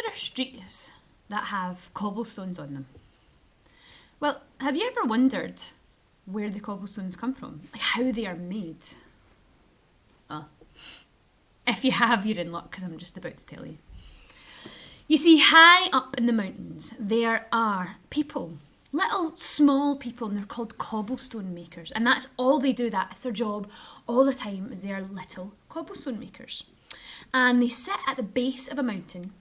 there are streets that have cobblestones on them. Well, have you ever wondered where the cobblestones come from? Like how they are made? Well, if you have, you're in luck because I'm just about to tell you. You see, high up in the mountains, there are people, little small people, and they're called cobblestone makers. And that's all they do, that's their job all the time, is they are little cobblestone makers. And they sit at the base of a mountain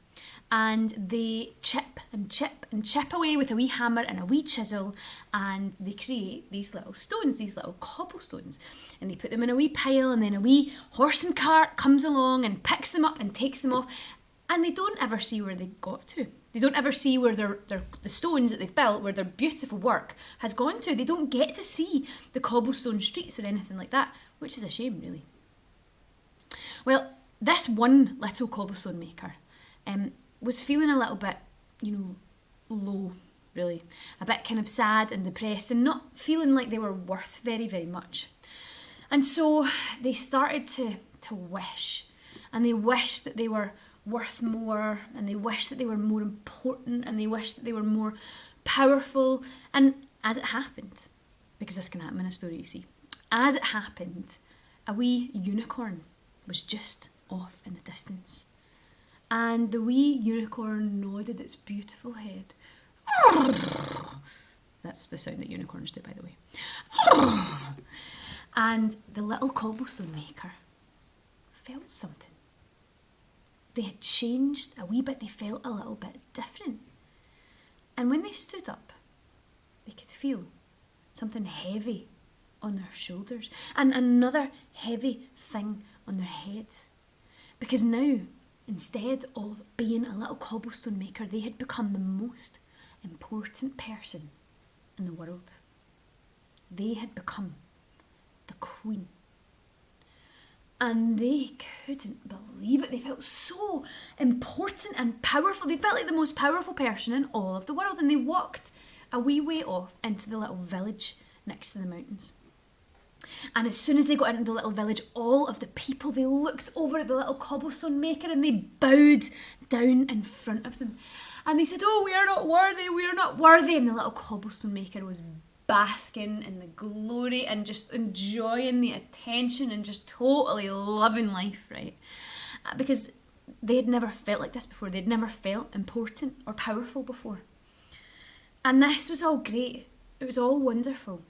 and they chip and chip and chip away with a wee hammer and a wee chisel, and they create these little stones, these little cobblestones, and they put them in a wee pile, and then a wee horse and cart comes along and picks them up and takes them off, and they don't ever see where they got to. They don't ever see where the stones that they've built, where their beautiful work has gone to. They don't get to see the cobblestone streets or anything like that, which is a shame, really. Well, this one little cobblestone maker was feeling a little bit, low, really. A bit kind of sad and depressed and not feeling like they were worth very, very much. And so they started to wish. And they wished that they were worth more. And they wished that they were more important. And they wished that they were more powerful. And as it happened, because this can happen in a story, you see. As it happened, a wee unicorn was just off in the distance. And the wee unicorn nodded its beautiful head. That's the sound that unicorns do, by the way. And the little cobblestone maker felt something. They had changed a wee bit. They felt a little bit different. And when they stood up, they could feel something heavy on their shoulders and another heavy thing on their head. Because now, instead of being a little cobblestone maker, they had become the most important person in the world. They had become the queen. And they couldn't believe it. They felt so important and powerful. They felt like the most powerful person in all of the world. And they walked a wee way off into the little village next to the mountains. And as soon as they got into the little village, all of the people, they looked over at the little cobblestone maker and they bowed down in front of them. And they said, "Oh, we are not worthy, we are not worthy." And the little cobblestone maker was basking in the glory and just enjoying the attention and just totally loving life, right? Because they had never felt like this before. They'd never felt important or powerful before. And this was all great. It was all wonderful.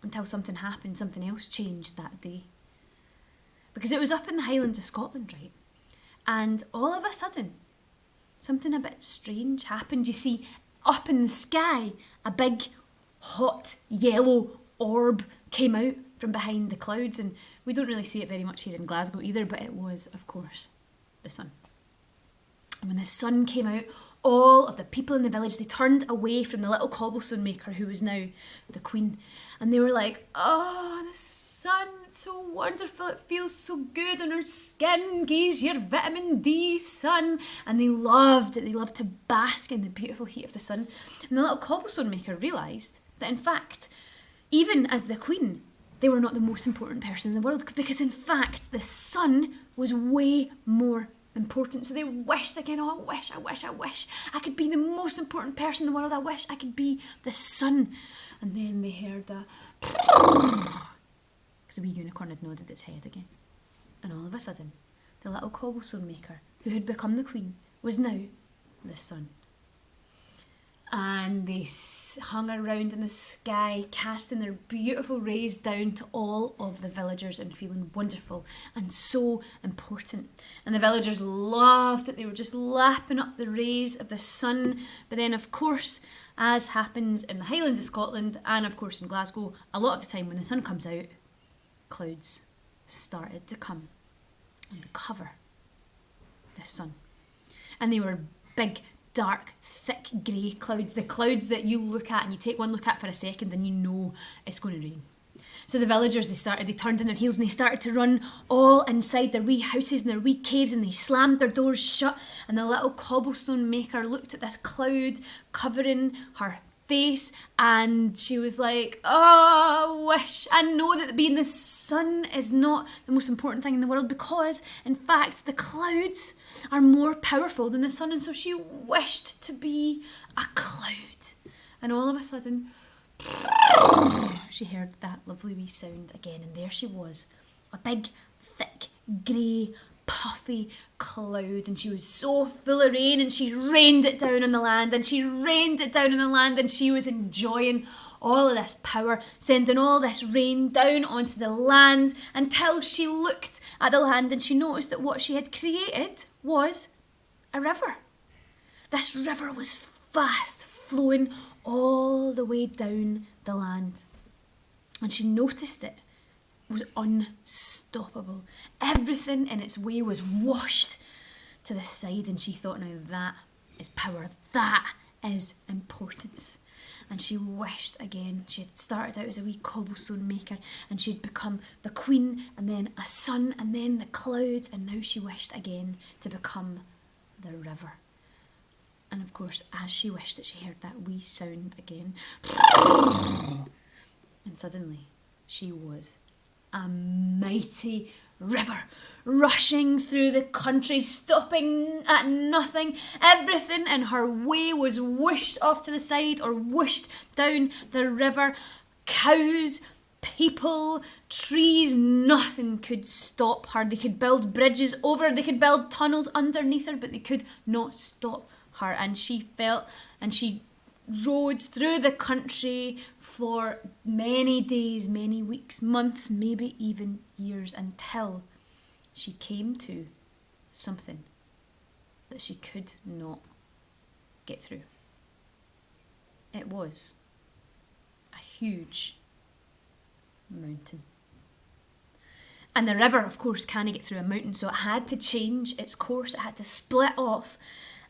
Until something happened, something else changed that day. Because it was up in the Highlands of Scotland, right? And all of a sudden, something a bit strange happened. You see, up in the sky, a big, hot, yellow orb came out from behind the clouds. And we don't really see it very much here in Glasgow either, but it was, of course, the sun. And when the sun came out, all of the people in the village, they turned away from the little cobblestone maker who was now the queen. And they were like, "Oh, the sun, it's so wonderful. It feels so good on our skin. Gaze your vitamin D, sun." And they loved it. They loved to bask in the beautiful heat of the sun. And the little cobblestone maker realised that, in fact, even as the queen, they were not the most important person in the world. Because, in fact, the sun was way more important. So they wished again, "Oh, I wish I could be the most important person in the world. I wish I could be the sun." And then they heard a because the wee unicorn had nodded its head again. And all of a sudden, the little cobblestone maker, who had become the queen, was now the sun. And they hung around in the sky, casting their beautiful rays down to all of the villagers and feeling wonderful and so important. And the villagers loved it. They were just lapping up the rays of the sun. But then, of course, as happens in the Highlands of Scotland and, of course, in Glasgow, a lot of the time when the sun comes out, clouds started to come and cover the sun. And they were big, dark, thick grey clouds, the clouds that you look at and you take one look at for a second and you know it's going to rain. So the villagers, they turned on their heels and they started to run all inside their wee houses and their wee caves, and they slammed their doors shut. And the little cobblestone maker looked at this cloud covering her face, and she was like, oh, I know that being the sun is not the most important thing in the world, because in fact the clouds are more powerful than the sun. And so she wished to be a cloud, and all of a sudden she heard that lovely wee sound again, and there she was, a big thick grey puffy cloud, and she was so full of rain, and she rained it down on the land, and she rained it down on the land, and she was enjoying all of this power, sending all this rain down onto the land, until she looked at the land and she noticed that what she had created was a river. This river was fast flowing all the way down the land, and she noticed it was unstoppable. Everything in its way was washed to the side, and she thought, now that is power, that is importance. And she wished again. She had started out as a wee cobblestone maker, and she had become the queen, and then a sun, and then the clouds, and now she wished again to become the river. And of course, as she wished it, she heard that wee sound again. And suddenly she was a mighty river rushing through the country, stopping at nothing. Everything in her way was whooshed off to the side or whooshed down the river. Cows, people, trees, nothing could stop her. They could build bridges over, they could build tunnels underneath her, but they could not stop her. And she felt, and she rode through the country for many days, many weeks, months, maybe even years, until she came to something that she could not get through. It was a huge mountain. And the river, of course, can't get through a mountain, so it had to change its course. It had to split off.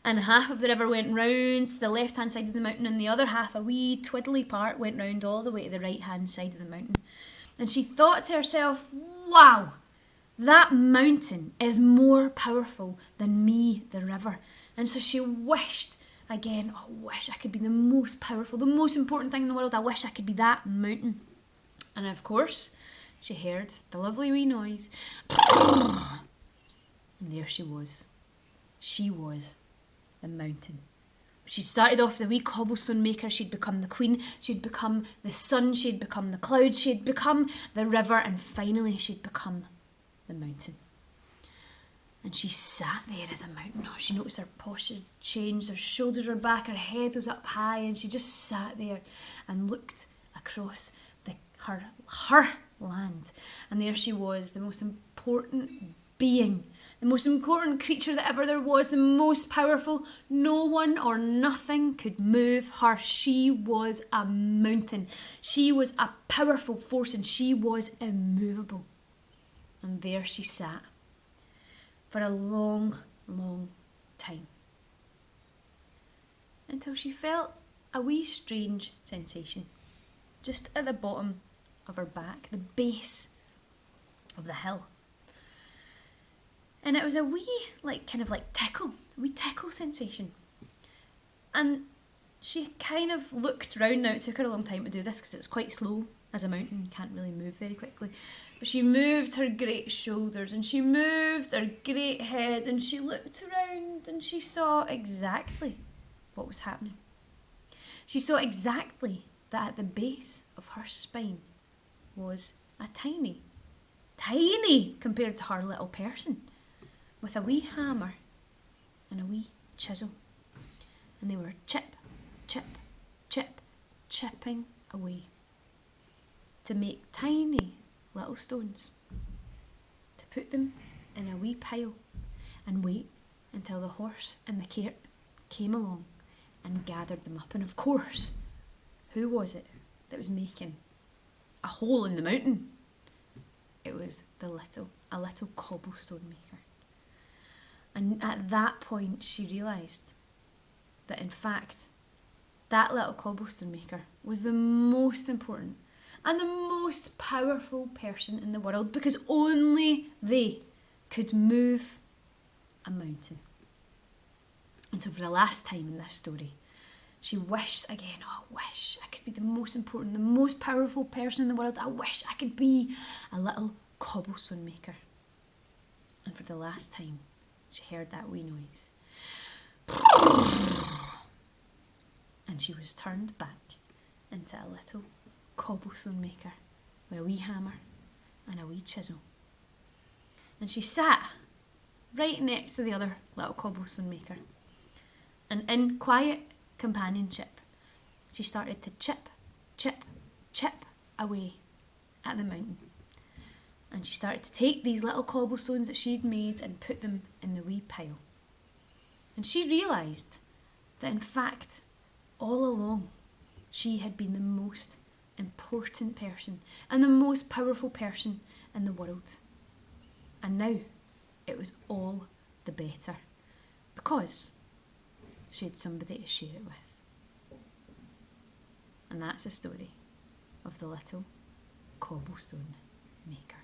And half of the river went round to the left-hand side of the mountain, and the other half, a wee twiddly part, went round all the way to the right-hand side of the mountain. And she thought to herself, wow, that mountain is more powerful than me, the river. And so she wished again, oh, I wish I could be the most powerful, the most important thing in the world. I wish I could be that mountain. And of course, she heard the lovely wee noise. And there she was. She was the mountain. She started off as a wee cobblestone maker. She'd become the queen. She'd become the sun. She'd become the clouds. She'd become the river. And finally, she'd become the mountain. And she sat there as a mountain. Oh, she noticed her posture changed. Her shoulders were back. Her head was up high. And she just sat there and looked across her land. And there she was, the most important being, the most important creature that ever there was, the most powerful. No one or nothing could move her. She was a mountain. She was a powerful force, and she was immovable. And there she sat for a long, long time, until she felt a wee strange sensation just at the bottom of her back, the base of the hill. And it was a wee, kind of tickle, a wee tickle sensation. And she kind of looked round. Now, it took her a long time to do this because it's quite slow as a mountain. You can't really move very quickly. But she moved her great shoulders, and she moved her great head, and she looked around, and she saw exactly what was happening. She saw exactly that at the base of her spine was a tiny compared to her little person, with a wee hammer and a wee chisel. And they were chip, chip, chip, chipping away to make tiny little stones, to put them in a wee pile and wait until the horse and the cart came along and gathered them up. And of course, who was it that was making a hole in the mountain? It was a little cobblestone maker. And at that point, she realised that in fact, that little cobblestone maker was the most important and the most powerful person in the world, because only they could move a mountain. And so for the last time in this story, She wished again, oh, I wish I could be the most important, the most powerful person in the world. I wish I could be a little cobblestone maker. And for the last time, she heard that wee noise. And she was turned back into a little cobblestone maker with a wee hammer and a wee chisel. And she sat right next to the other little cobblestone maker. And in quiet companionship, she started to chip, chip, chip away at the mountain. And she started to take these little cobblestones that she'd made and put them in the wee pile. And she realised that in fact, all along, she had been the most important person and the most powerful person in the world. And now it was all the better because she had somebody to share it with. And that's the story of the little cobblestone maker.